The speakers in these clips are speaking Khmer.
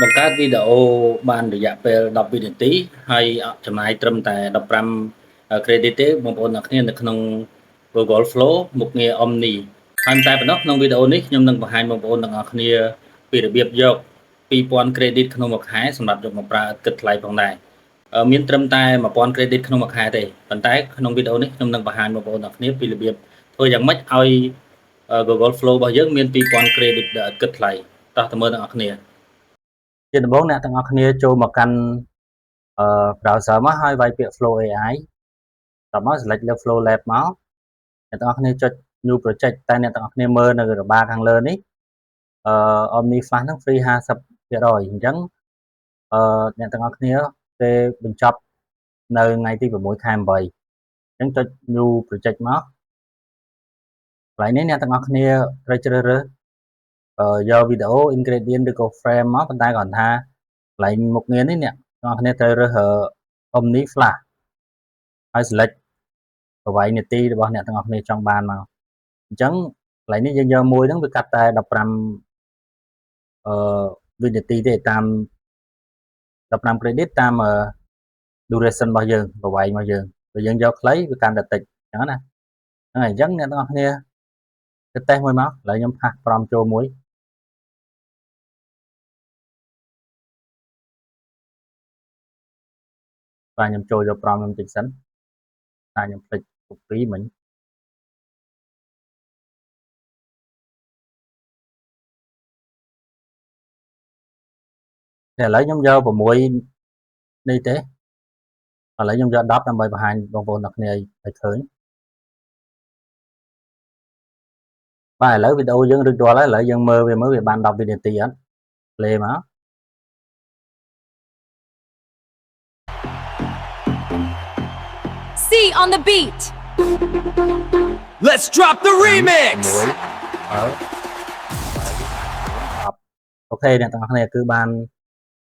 បង្កើតវីដេអូបានរយៈពេល10វិនាទីហើយចំណាយត្រឹមតែ15 credit ទេបងប្អូនអ្នកគ្នានៅក្នុង Google Flow មុខងារ Omni ហើយតែប៉ុណ្ណោះក្នុងវីដេអូនេះខ្ញុំនឹងបង្ហាញបងប្អូនទាំងអស់គ្នាពីរបៀបយក2000 credit ក្នុងមួយខែសម្រាប់យកមកប្រើឥតគិតថ្លៃផងដែរមានត្រឹមតែ1000 credit ក្នុងមួយខែទេប៉ុន្តែក្នុងវីដេអូនេះខ្ញុំនឹងបង្ហាញបងប្អូនទាំងអស់គ្នាពីរបៀបធ្វើយ៉ាងម៉េចឲ្យ Google Flow របស់យើងមាន2000 credit ដែលឥតគិតថ្លៃតោះទៅមើលទាំងអស់គ្នាជាដំបូងអ្នកទាំងអស់គ្នាចូលមកកាន់browser មកហើយវាយពាក្យ Flow AI តមក select លើ Flow Lab មកអ្នកទាំងអស់គ្នាចុច new project តែអ្នកទាំងអស់គ្នាមើលនៅរបារខាងលើនេះOmni Flash ហ្នឹង free 50%អញ្ចឹងអ្នកទាំងអស់គ្នាពេលបញ្ចប់នៅថ្ងៃទី6ខែ8អញ្ចឹងចុច new project មកកន្លែងនេះអ្នកទាំងអស់គ្នាត្រូវជ្រើសរើសយកវីដេអូ ingredient ឬក៏ frame មកប៉ុន្តែគាត់ថាកន្លែងមុខងារនេះអ្នកទាំងអស់គ្នាត្រូវរើសOmni Flash ហើយ select ប្រវែងនាទីរបស់អ្នកទាំងអស់គ្នាចង់បានមកអញ្ចឹងកន្លែងនេះយើងយកមួយហ្នឹងវាកាត់តែ15វិនាទីទេតាម15 credit តាម duration របស់យើងប្រវែងរបស់យើងបើយើងយកខ្លីវាកាន់តែតិចអញ្ចឹងណាហ្នឹងហើយអញ្ចឹងអ្នកទាំងអស់គ្នាទៅតេស្តមួយមកឥឡូវខ្ញុំផាសប្រមចូលមួយបាទខ្ញុំចូលយកប្រមខ្ញុំតិចសិនតែខ្ញុំភ្លេច copy មិញឥឡូវខ្ញុំយក6នេះទេឥឡូវខ្ញុំយក10ដើម្បីបង្ហាញបងប្អូនទាំងគ្នាឲ្យឃើញបាទឥឡូវវីដេអូយើងរួចរាល់ហើយឥឡូវយើងមើលវាបាន10វិនាទីអត់ play មក C on the beat. Let's drop the remix. អូខេអ្នកទាំងអស់គ្នាគឺបាន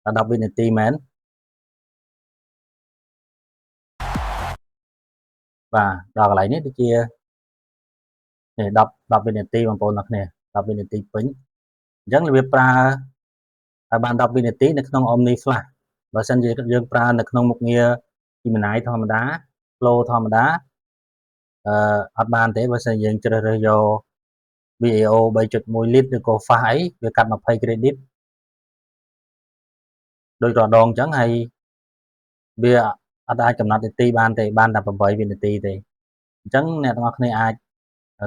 10វិនាទីមែនបាទដល់កន្លែងនេះដូចជានេះ10វិនាទីបងប្អូនទាំងគ្នា10វិនាទីពេញអញ្ចឹងរបៀបប្រើឲ្យបាន10វិនាទីនៅក្នុង Omni Flash បើសិនជាយើងប្រើនៅក្នុងមុខងារ Gemini ធម្មតា Flow ធម្មតាអត់បានទេបើសិនយើងជ្រើសរើសយក video 3.1 lít ឬក៏ fast អីវាកាត់20 credit ដូចរដងអញ្ចឹងហើយវាអត់អាចកំណត់នាទីបានទេបានតែ8វិនាទីទេអញ្ចឹងអ្នកទាំងអស់គ្នាអាច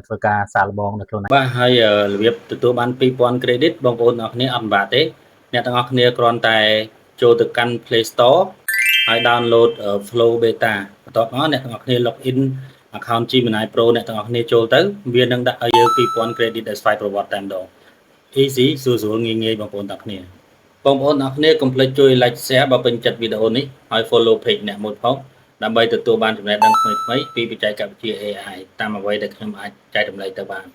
ធ្វើការសាកល្បងនៅខ្លួនឯងបាទហើយរបៀបទទួលបាន2000 credit បងប្អូនទាំងអស់គ្នាអត់ពិបាកទេអ្នកទាំងអស់គ្នាគ្រាន់តែចូលទៅកាន់ Play Store ហើយ download Flow Beta បន្ទាប់មកអ្នកទាំងអស់គ្នា login account Gemini Pro អ្នកទាំងអស់គ្នាចូលទៅវានឹងដាក់ឲ្យយើង2000 credit ដែលស្វ័យប្រវត្តិតែម្ដង easy ស្រួលងាយបងប្អូនទាំងគ្នាបងប្អូនទាំងគ្នាកុំភ្លេចជួយ like share បើពេញចិត្តវីដេអូនេះហើយ follow page អ្នកមួយផងដើម្បីទទួលបានចំណេះដឹងថ្មីៗពីបច្ចេកវិទ្យា AI តាមអ្វីដែលខ្ញុំអាចចែករំលែកទៅបាន